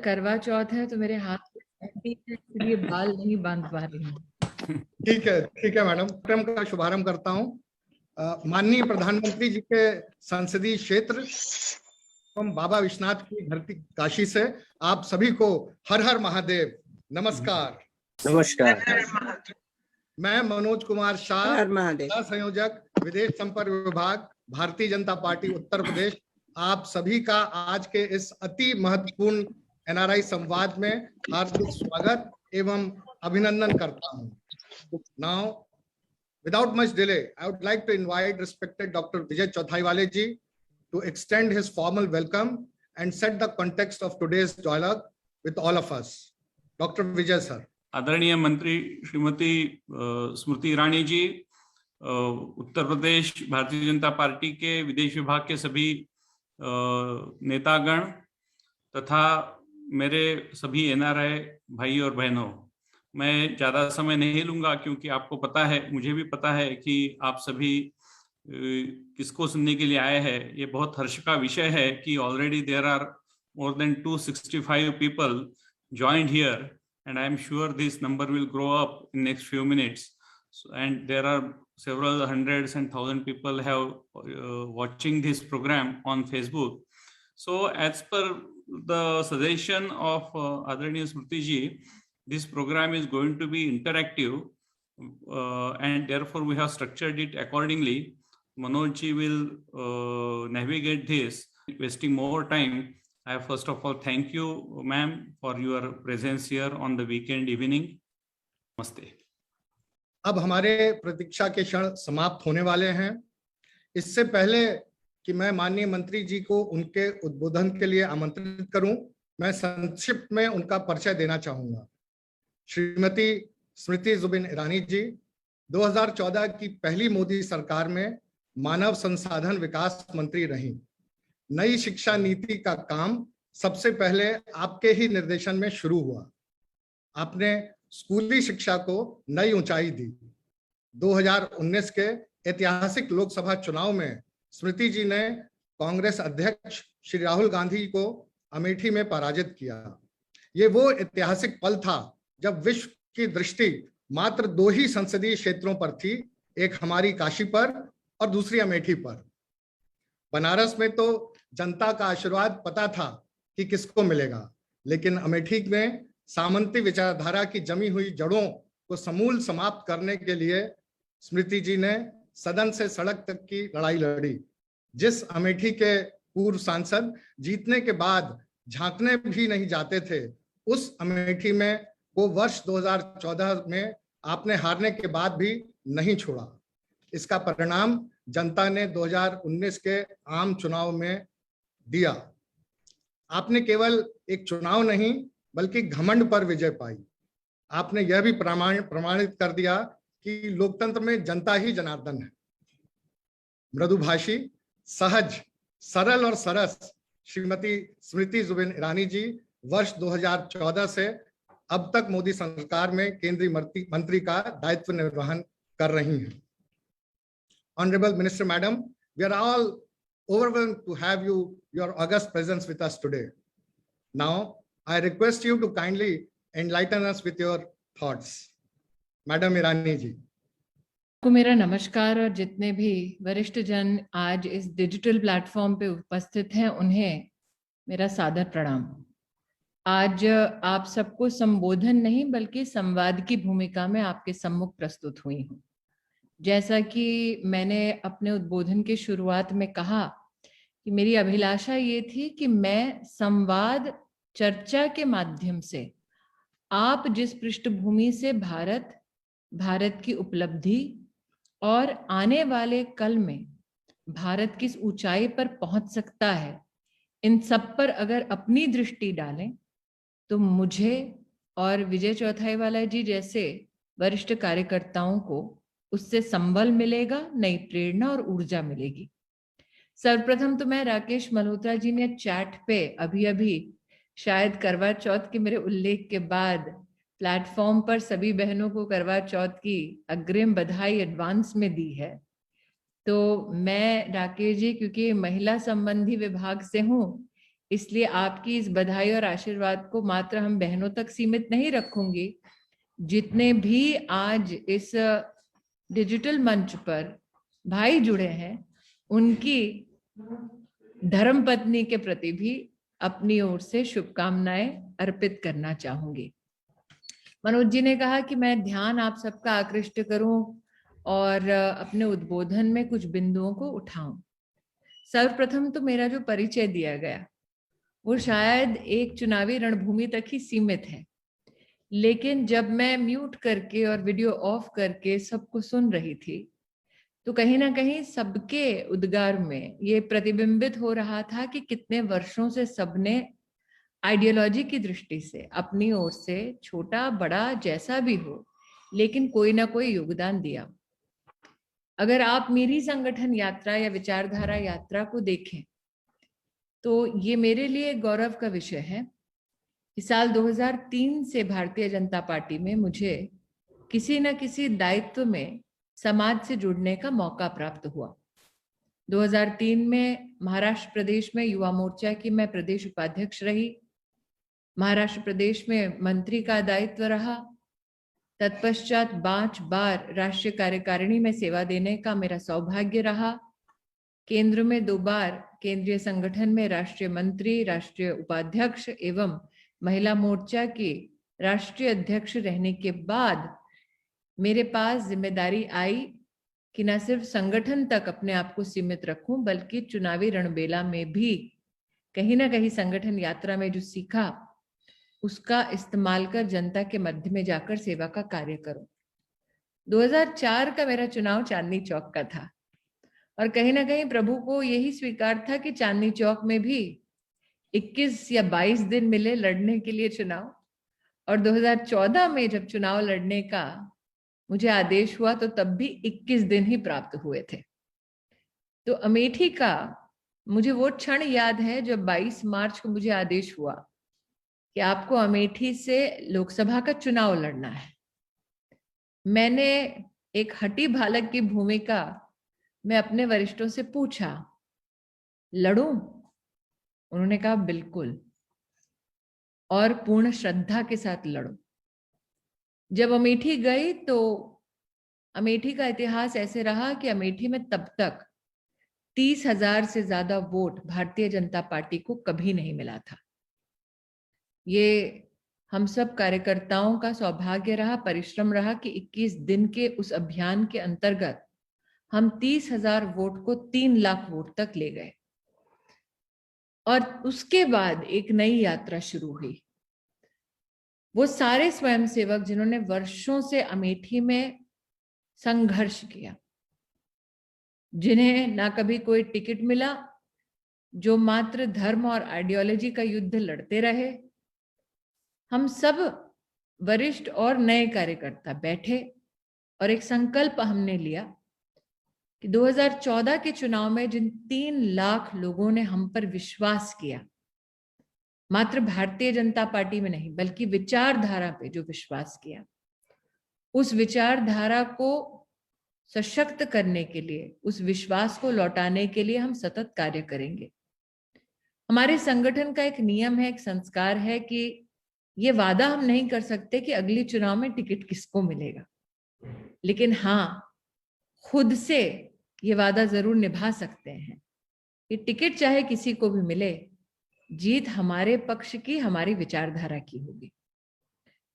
करवा चौथ है तो मेरे हाथ में है, इसलिए बाल नहीं बांध पा रही हूँ। ठीक है मैडम। कार्यक्रम का शुभारंभ करता हूँ। माननीय प्रधानमंत्री जी के संसदीय क्षेत्र एवं बाबा विश्वनाथ की धरती काशी से आप सभी को हर हर महादेव नमस्कार। नमस्कार। मैं मनोज कुमार शाह, हर महादेव, संयोजक विदेश संपर्क विभाग, भारतीय जनता पार्टी उत्तर प्रदेश, आप सभी का आज के इस अति महत्वपूर्ण एनआरआई संवाद में हार्दिक स्वागत एवं अभिनंदन करता हूं। Now, without much delay, I would like to invite respected Dr. Vijay Chauthaiwale ji to extend his formal welcome and set the context of today's dialogue with all of us. Dr. Vijay sir. आदरणीय मंत्री Shrimati Smriti Irani ji, Uttar Pradesh Bharatiya Janata party के विदेश विभाग के सभी नेतागण तथा मेरे सभी एनआरआई भाई और बहनों, मैं ज़्यादा समय नहीं लूँगा क्योंकि आपको पता है, मुझे भी पता है कि आप सभी किसको सुनने के लिए आए हैं। ये बहुत हर्ष का विषय है कि already there are more than 265 people joined here, and I am sure this number will grow up in next few minutes. And there are several hundreds and thousand people have watching this program on Facebook. So as per the suggestion of Adharaniya Smriti ji, this program is going to be interactive, and therefore we have structured it accordingly. Manoj ji will navigate this, wasting more time. I first of all thank you, ma'am, for your presence here on the weekend evening. नमस्ते। अब हमारे प्रतीक्षा के क्षण समाप्त होने वाले हैं। इससे पहले कि मैं माननीय मंत्री जी को उनके उद्बोधन के लिए आमंत्रित करूं, मैं संक्षिप्त में उनका परिचय देना चाहूंगा। श्रीमती स्मृति जुबिन ईरानी जी 2014 की पहली मोदी सरकार में मानव संसाधन विकास मंत्री रहीं। नई शिक्षा नीति का काम सबसे पहले आपके ही निर्देशन में शुरू हुआ। आपने स्कूली शिक्षा को नई ऊंचाई दी। 2019 के ऐतिहासिक लोकसभा चुनाव में स्मृति जी ने कांग्रेस अध्यक्ष श्री राहुल गांधी को अमेठी में पराजित किया। ये वो ऐतिहासिक पल था जब विश्व की दृष्टि मात्र 2 ही संसदीय क्षेत्रों पर थी, एक हमारी काशी पर और दूसरी अमेठी पर। बनारस में तो जनता का आशीर्वाद पता था कि किसको मिलेगा, लेकिन अमेठी में सामंती विचारधारा की जमी हुई जड़ों को समूल समाप्त करने के लिए स्मृति जी ने सदन से सड़क तक की लड़ाई लड़ी। जिस अमेठी के पूर्व सांसद जीतने के बाद झांकने भी नहीं जाते थे, उस अमेठी में वो वर्ष 2014 में आपने हारने के बाद भी नहीं छोड़ा। इसका परिणाम जनता ने 2019 के आम चुनाव में दिया। आपने केवल एक चुनाव नहीं बल्कि घमंड पर विजय पाई। आपने यह भी प्रमाणित कर दिया कि लोकतंत्र में जनता ही जनार्दन है। मृदुभाषी, सहज, सरल और सरस श्रीमती स्मृति जुबिन ईरानी जी वर्ष 2014 से अब तक मोदी सरकार में केंद्रीय मंत्री का दायित्व निर्वहन कर रही हैं। Honorable Minister Madam, we are all overwhelmed to have your august presence with us today. Now, I request you to kindly enlighten us with your thoughts. Madam Irani ji. को मेरा नमस्कार, और जितने भी वरिष्ठ जन आज इस डिजिटल प्लेटफॉर्म पे उपस्थित हैं उन्हें मेरा सादर प्रणाम। आज आप सबको संबोधन नहीं बल्कि संवाद की भूमिका में आपके सम्मुख प्रस्तुत हुई हूँ। जैसा कि मैंने अपने उद्बोधन की शुरुआत में कहा कि मेरी अभिलाषा ये थी कि मैं संवाद चर्चा के माध्यम से आप जिस पृष्ठभूमि से भारत की उपलब्धि और आने वाले कल में भारत किस ऊंचाई पर पहुंच सकता है, इन सब पर अगर अपनी दृष्टि डालें तो मुझे और विजय चौथाईवाला जी जैसे वरिष्ठ कार्यकर्ताओं को उससे संबल मिलेगा, नई प्रेरणा और ऊर्जा मिलेगी। सर्वप्रथम तो मैं राकेश मल्होत्रा जी ने चैट पे अभी शायद करवा चौथ के मेरे उल्लेख के बाद प्लेटफॉर्म पर सभी बहनों को करवा चौथ की अग्रिम बधाई एडवांस में दी है। तो मैं राकेश जी, क्योंकि महिला संबंधी विभाग से हूँ, इसलिए आपकी इस बधाई और आशीर्वाद को मात्र हम बहनों तक सीमित नहीं रखूंगी। जितने भी आज इस डिजिटल मंच पर भाई जुड़े हैं, उनकी धर्मपत्नी के प्रति भी अपनी ओर से शुभकामनाएं अर्पित करना चाहूंगी। मनोज जी ने कहा कि मैं ध्यान आप सबका आकृष्ट करूं और अपने उद्बोधन में कुछ बिंदुओं को उठाऊं। सर्वप्रथम तो मेरा जो परिचय दिया गया वो शायद एक चुनावी रणभूमि तक ही सीमित है, लेकिन जब मैं म्यूट करके और वीडियो ऑफ करके सबको सुन रही थी तो कहीं ना कहीं सबके उद्गार में ये प्रतिबिंबित हो रहा था कि कितने वर्षों से सबने आइडियोलॉजी की दृष्टि से अपनी ओर से छोटा बड़ा जैसा भी हो, लेकिन कोई ना कोई योगदान दिया। अगर आप मेरी संगठन यात्रा या विचारधारा यात्रा को देखें तो ये मेरे लिए गौरव का विषय है कि साल 2003 से भारतीय जनता पार्टी में मुझे किसी न किसी दायित्व में समाज से जुड़ने का मौका प्राप्त हुआ। 2003 में महाराष्ट्र प्रदेश में युवा मोर्चा की मैं प्रदेश उपाध्यक्ष रही। महाराष्ट्र प्रदेश में मंत्री का दायित्व रहा। तत्पश्चात 5 बार राष्ट्रीय कार्यकारिणी में सेवा देने का मेरा सौभाग्य रहा। केंद्र में 2 बार केंद्रीय संगठन में राष्ट्रीय मंत्री, राष्ट्रीय उपाध्यक्ष एवं महिला मोर्चा की राष्ट्रीय अध्यक्ष रहने के बाद मेरे पास जिम्मेदारी आई कि न सिर्फ संगठन तक अपने आप को सीमित रखूं, बल्कि चुनावी रणबेला में भी कहीं ना कहीं संगठन यात्रा में जो सीखा उसका इस्तेमाल कर जनता के मध्य में जाकर सेवा का कार्य करूं। 2004 का मेरा चुनाव चांदनी चौक का था और कहीं ना कहीं प्रभु को यही स्वीकार था कि चांदनी चौक में भी 21 या 22 दिन मिले लड़ने के लिए चुनाव। और 2014 में जब चुनाव लड़ने का मुझे आदेश हुआ तो तब भी 21 दिन ही प्राप्त हुए थे। तो अमेठी का मुझे वो क्षण याद है जब 22 मार्च को मुझे आदेश हुआ कि आपको अमेठी से लोकसभा का चुनाव लड़ना है। मैंने एक हठी बालक की भूमिका में अपने वरिष्ठों से पूछा, लड़ूं? उन्होंने कहा बिल्कुल, और पूर्ण श्रद्धा के साथ लड़ो। जब अमेठी गई तो अमेठी का इतिहास ऐसे रहा कि अमेठी में तब तक 30,000 से ज्यादा वोट भारतीय जनता पार्टी को कभी नहीं मिला था। ये हम सब कार्यकर्ताओं का सौभाग्य रहा, परिश्रम रहा कि 21 दिन के उस अभियान के अंतर्गत हम 30,000 वोट को 3 लाख वोट तक ले गए। और उसके बाद एक नई यात्रा शुरू हुई। वो सारे स्वयंसेवक जिन्होंने वर्षों से अमेठी में संघर्ष किया, जिन्हें ना कभी कोई टिकट मिला, जो मात्र धर्म और आइडियोलॉजी का युद्ध लड़ते रहे, हम सब वरिष्ठ और नए कार्यकर्ता बैठे और एक संकल्प हमने लिया कि 2014 के चुनाव में जिन 3 लाख लोगों ने हम पर विश्वास किया, मात्र भारतीय जनता पार्टी में नहीं बल्कि विचारधारा पे जो विश्वास किया, उस विचारधारा को सशक्त करने के लिए, उस विश्वास को लौटाने के लिए हम सतत कार्य करेंगे। हमारे संगठन का एक नियम है, एक संस्कार है कि ये वादा हम नहीं कर सकते कि अगली चुनाव में टिकट किसको मिलेगा, लेकिन हाँ, खुद से ये वादा जरूर निभा सकते हैं कि टिकट चाहे किसी को भी मिले, जीत हमारे पक्ष की, हमारी विचारधारा की होगी।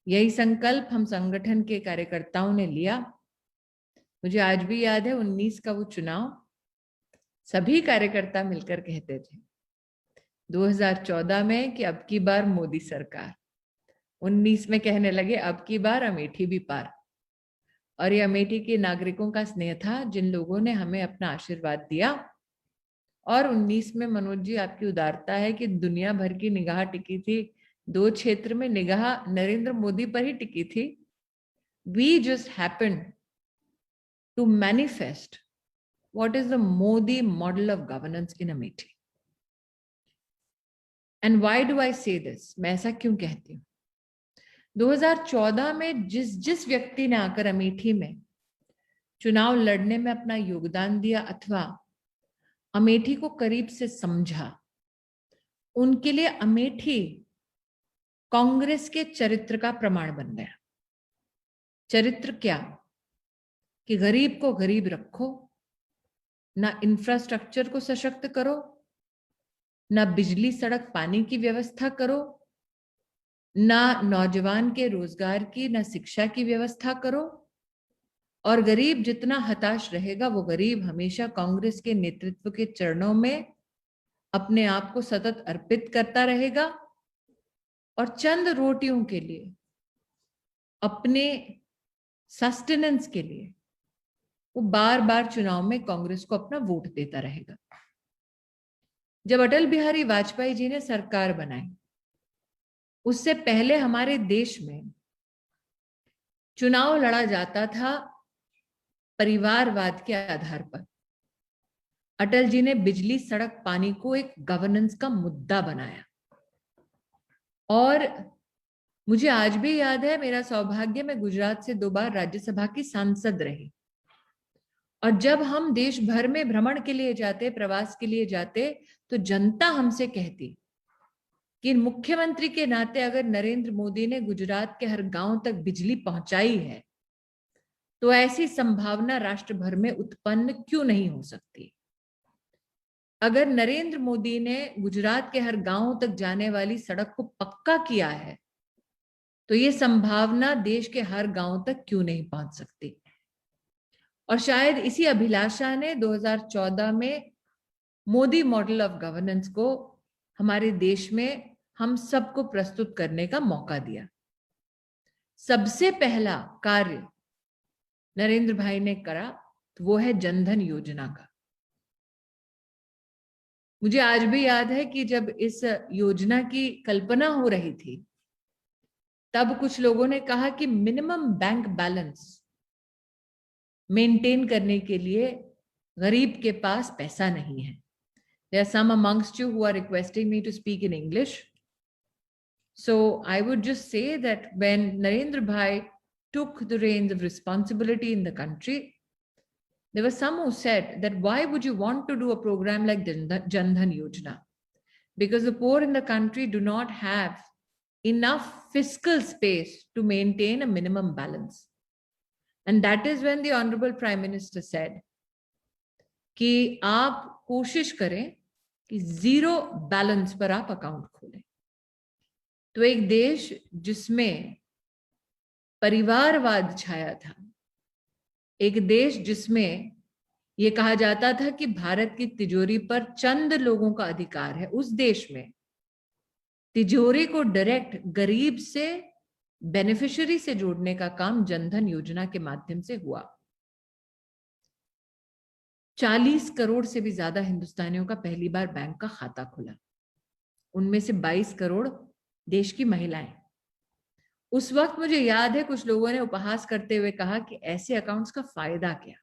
यही संकल्प हम संगठन के कार्यकर्ताओं ने लिया। मुझे आज भी याद है 19 का वो चुनाव, सभी कार्यकर्ता मिलकर कहते थे 2014 में कि अब की बार मोदी सरकार, 19 में कहने लगे अब की बार अमेठी भी पार। और ये अमेठी के नागरिकों का स्नेह था जिन लोगों ने हमें अपना आशीर्वाद दिया। और 19 में मनोज जी आपकी उदारता है कि दुनिया भर की निगाह टिकी थी, 2 क्षेत्र में निगाह नरेंद्र मोदी पर ही टिकी थी। We just happened to manifest what is the Modi model of governance in Amethi. And why do I say this? मैं ऐसा क्यों कहती हूँ? 2014 में जिस व्यक्ति ने आकर अमेठी में चुनाव लड़ने में अपना योगदान दिया अथवा अमेठी को करीब से समझा, उनके लिए अमेठी कांग्रेस के चरित्र का प्रमाण बन गया। चरित्र क्या? कि गरीब को गरीब रखो, ना इंफ्रास्ट्रक्चर को सशक्त करो, ना बिजली सड़क पानी की व्यवस्था करो, ना नौजवान के रोजगार की, ना शिक्षा की व्यवस्था करो, और गरीब जितना हताश रहेगा वो गरीब हमेशा कांग्रेस के नेतृत्व के चरणों में अपने आप को सतत अर्पित करता रहेगा और चंद रोटियों के लिए, अपने सस्टेनेंस के लिए वो बार बार चुनाव में कांग्रेस को अपना वोट देता रहेगा। जब अटल बिहारी वाजपेयी जी ने सरकार बनाई, उससे पहले हमारे देश में चुनाव लड़ा जाता था परिवारवाद के आधार पर। अटल जी ने बिजली सड़क पानी को एक गवर्नेंस का मुद्दा बनाया, और मुझे आज भी याद है, मेरा सौभाग्य, मैं गुजरात से 2 बार राज्यसभा की सांसद रही, और जब हम देश भर में भ्रमण के लिए जाते, प्रवास के लिए जाते, तो जनता हमसे कहती कि मुख्यमंत्री के नाते अगर नरेंद्र मोदी ने गुजरात के हर गांव तक बिजली पहुंचाई है तो ऐसी संभावना राष्ट्र भर में उत्पन्न क्यों नहीं हो सकती। अगर नरेंद्र मोदी ने गुजरात के हर गांव तक जाने वाली सड़क को पक्का किया है तो ये संभावना देश के हर गांव तक क्यों नहीं पहुंच सकती। और शायद इसी अभिलाषा ने 2014 में मोदी मॉडल ऑफ गवर्नेंस को हमारे देश में हम सबको प्रस्तुत करने का मौका दिया। सबसे पहला कार्य नरेंद्र भाई ने करा तो वो है जनधन योजना का। मुझे आज भी याद है कि जब इस योजना की कल्पना हो रही थी तब कुछ लोगों ने कहा कि मिनिमम बैंक बैलेंस मेंटेन करने के लिए गरीब के पास पैसा नहीं है। There are some amongst you who are requesting me to speak in English. So I would just say that when Narendra Bhai took the reins of responsibility in the country, there were some who said that why would you want to do a program like Jan Dhan Yojana? Because the poor in the country do not have enough fiscal space to maintain a minimum balance. And that is when the Honorable Prime Minister said कि आप कोशिश करें कि 0 balance पर आप account खोलें। तो एक देश जिसमें परिवारवाद छाया था, एक देश जिसमें यह कहा जाता था कि भारत की तिजोरी पर चंद लोगों का अधिकार है, उस देश में तिजोरी को डायरेक्ट गरीब से, बेनिफिशियरी से जोड़ने का काम जनधन योजना के माध्यम से हुआ। 40 करोड़ से भी ज्यादा हिंदुस्तानियों का पहली बार बैंक का खाता खुला, उनमें से 22 करोड़ देश की महिलाएं। उस वक्त मुझे याद है कुछ लोगों ने उपहास करते हुए कहा कि ऐसे अकाउंट्स का फायदा क्या।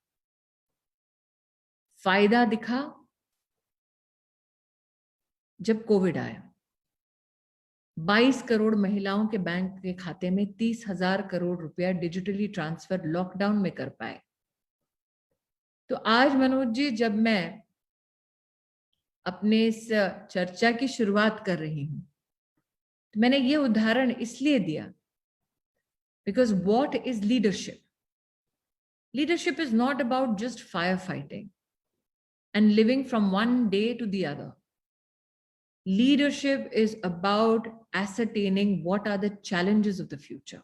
फायदा दिखा जब कोविड आया। 22 करोड़ महिलाओं के बैंक के खाते में 30,000 करोड़ रुपया डिजिटली ट्रांसफर लॉकडाउन में कर पाए। तो आज मनोज जी, जब मैं अपने इस चर्चा की शुरुआत कर रही हूं तो मैंने ये उदाहरण इसलिए दिया because what is leadership? Leadership is not about just fire fighting and living from one day to the other. Leadership is about ascertaining what are the challenges of the future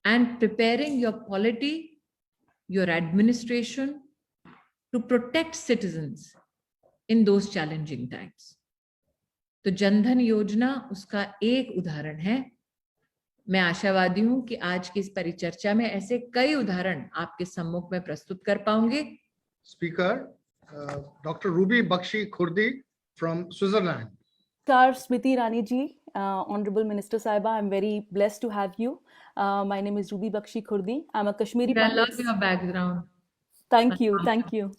and preparing your polity, your administration to protect citizens in those challenging times. तो जनधन योजना उसका एक उदाहरण है. मैं आशावादी हूं कि आज की इस परिचर्चा में ऐसे कई उदाहरण आपके सम्मुख में प्रस्तुत कर पाऊंगे. Speaker doctor Ruby Bakshi Khurdi from Switzerland. Namaskar, Smriti Irani ji, Honorable Minister Saiba, I'm very blessed to have you. My name is Ruby Bakshi Khurdi. I'm a Kashmiri I love your background. Thank you, thank you.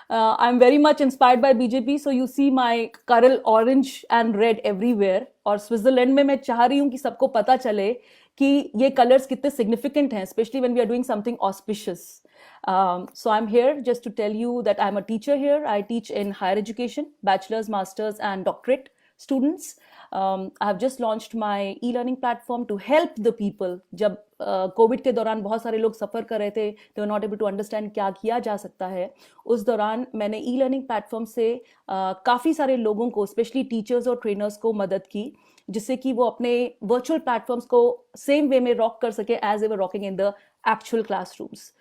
I'm very much inspired by BJP, so you see my curl orange and red everywhere. और Switzerland में मैं चाह रही हूँ कि सबको पता चले कि ये कलर्स कितने सिग्निफिकेंट हैं, specially when we are doing something auspicious. So I'm here just to tell you that I'm a teacher here. I teach in higher education, bachelor's, master's, and doctorate students. I have just launched my e-learning platform to help the people. जब Covid के दौरान बहुत सारे लोग सफ़र कर रहे थे, they were not able to understand क्या किया जा सकता है. उस दौरान मैंने e-learning प्लेटफॉर्म से काफ़ी सारे लोगों को, स्पेशली टीचर्स और ट्रेनर्स को मदद की, जिससे कि वो अपने वर्चुअल प्लेटफॉर्म्स को सेम वे में रॉक कर सके as they were rocking in the actual classrooms.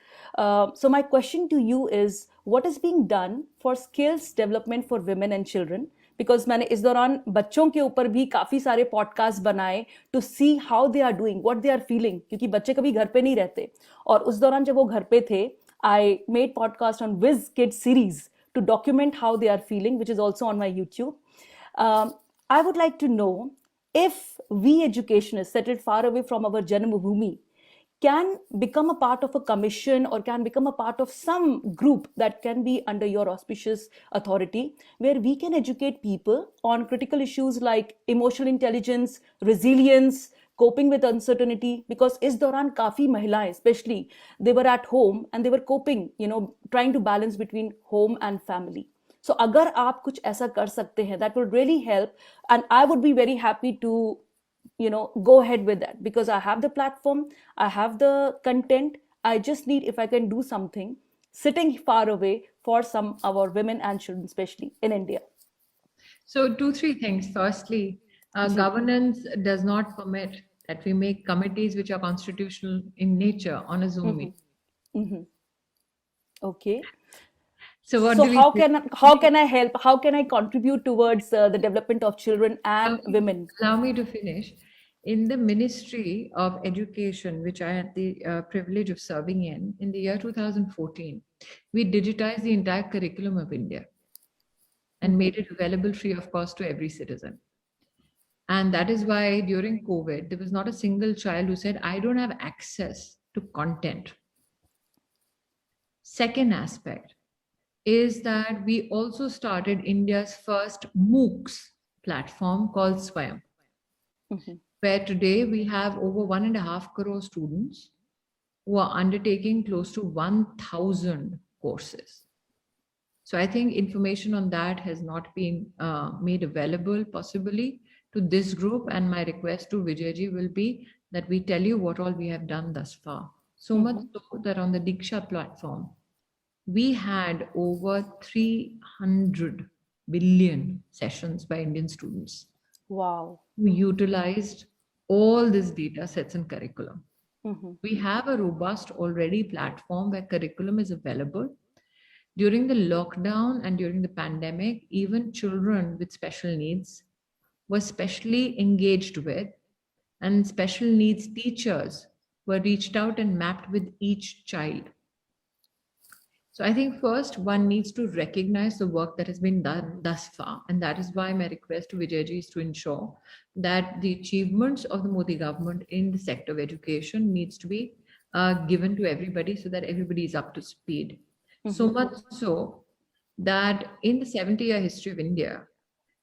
So my question to you is, what is being done for skills development for women and children? Because मैंने इस दौरान बच्चों के ऊपर भी काफ़ी सारे पॉडकास्ट बनाए to see how they are doing, what they are feeling, क्योंकि बच्चे कभी घर पे नहीं रहते. और उस दौरान जब वो घर पे थे, I made podcast on Whiz Kids series to document how they are feeling, which is also on my YouTube. I would like to know if we educationists settled far away from our Janmabhoomi can become a part of a commission or can become a part of some group that can be under your auspicious authority, where we can educate people on critical issues like emotional intelligence, resilience, coping with uncertainty. Because is dauran kafi mahilaएं, especially, they were at home and they were coping, trying to balance between home and family. So agar aap kuch aisa kar sakte hain, that would really help, and I would be very happy to go ahead with that, because I have the platform, I have the content. I just need, if I can do something sitting far away for some our women and children, especially in India. So 2-3 things. Firstly, governance does not permit that we make committees which are constitutional in nature on a Zoom meeting. Mm-hmm. Okay. So how can I help? How can I contribute towards the development of children and women? Allow me to finish. In the Ministry of Education, which I had the privilege of serving in the year 2014, we digitized the entire curriculum of India and made it available free of cost to every citizen. And that is why during COVID, there was not a single child who said, I don't have access to content. Second aspect is that we also started India's first MOOCs platform called Swayam, where today we have over 1.5 crore students who are undertaking close to 1,000 courses. So I think information on that has not been made available possibly to this group, and my request to Vijayji will be that we tell you what all we have done thus far. So much so that on the Diksha platform, we had over 300 billion sessions by Indian students. Wow. Who utilized all these data sets and curriculum. We have a robust already platform where curriculum is available. During the lockdown and during the pandemic, even children with special needs were specially engaged with, and special needs teachers were reached out and mapped with each child. So I think first one needs to recognize the work that has been done thus far. And that is why my request to Vijayji is to ensure that the achievements of the Modi government in the sector of education needs to be given to everybody so that everybody is up to speed. So much so that in the 70-year history of India,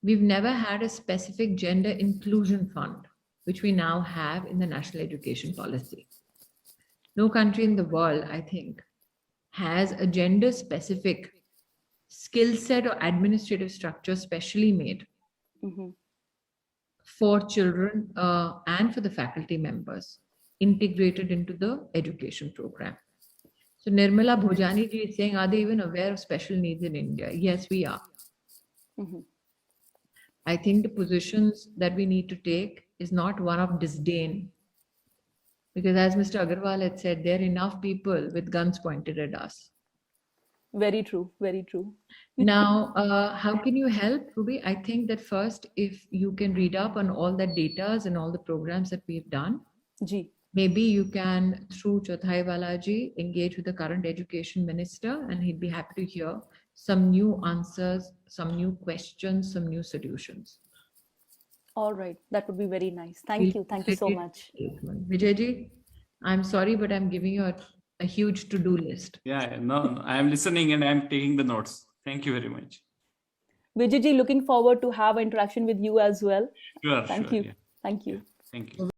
we've never had a specific gender inclusion fund, which we now have in the national education policy. No country in the world, I think, has a gender specific skill set or administrative structure specially made for children and for the faculty members integrated into the education program. So Nirmala Bhojani ji is saying, are they even aware of special needs in India? Yes, we are. I think the positions that we need to take is not one of disdain. Because as Mr. Agarwal had said, there are enough people with guns pointed at us. Very true, very true. Now, how can you help, Ruby? I think that first, if you can read up on all the data and all the programs that we've done, maybe you can, through Chothai Balaji, engage with the current education minister, and he'd be happy to hear some new answers, some new questions, some new solutions. All right, that would be very nice. Thank you so much. Vijayji, I'm sorry, but I'm giving you a huge to-do list. Yeah, no, I am listening and I'm taking the notes. Thank you very much. Vijayji, looking forward to have an interaction with you as well. Sure. Thank you. Yeah. Thank you. Thank you.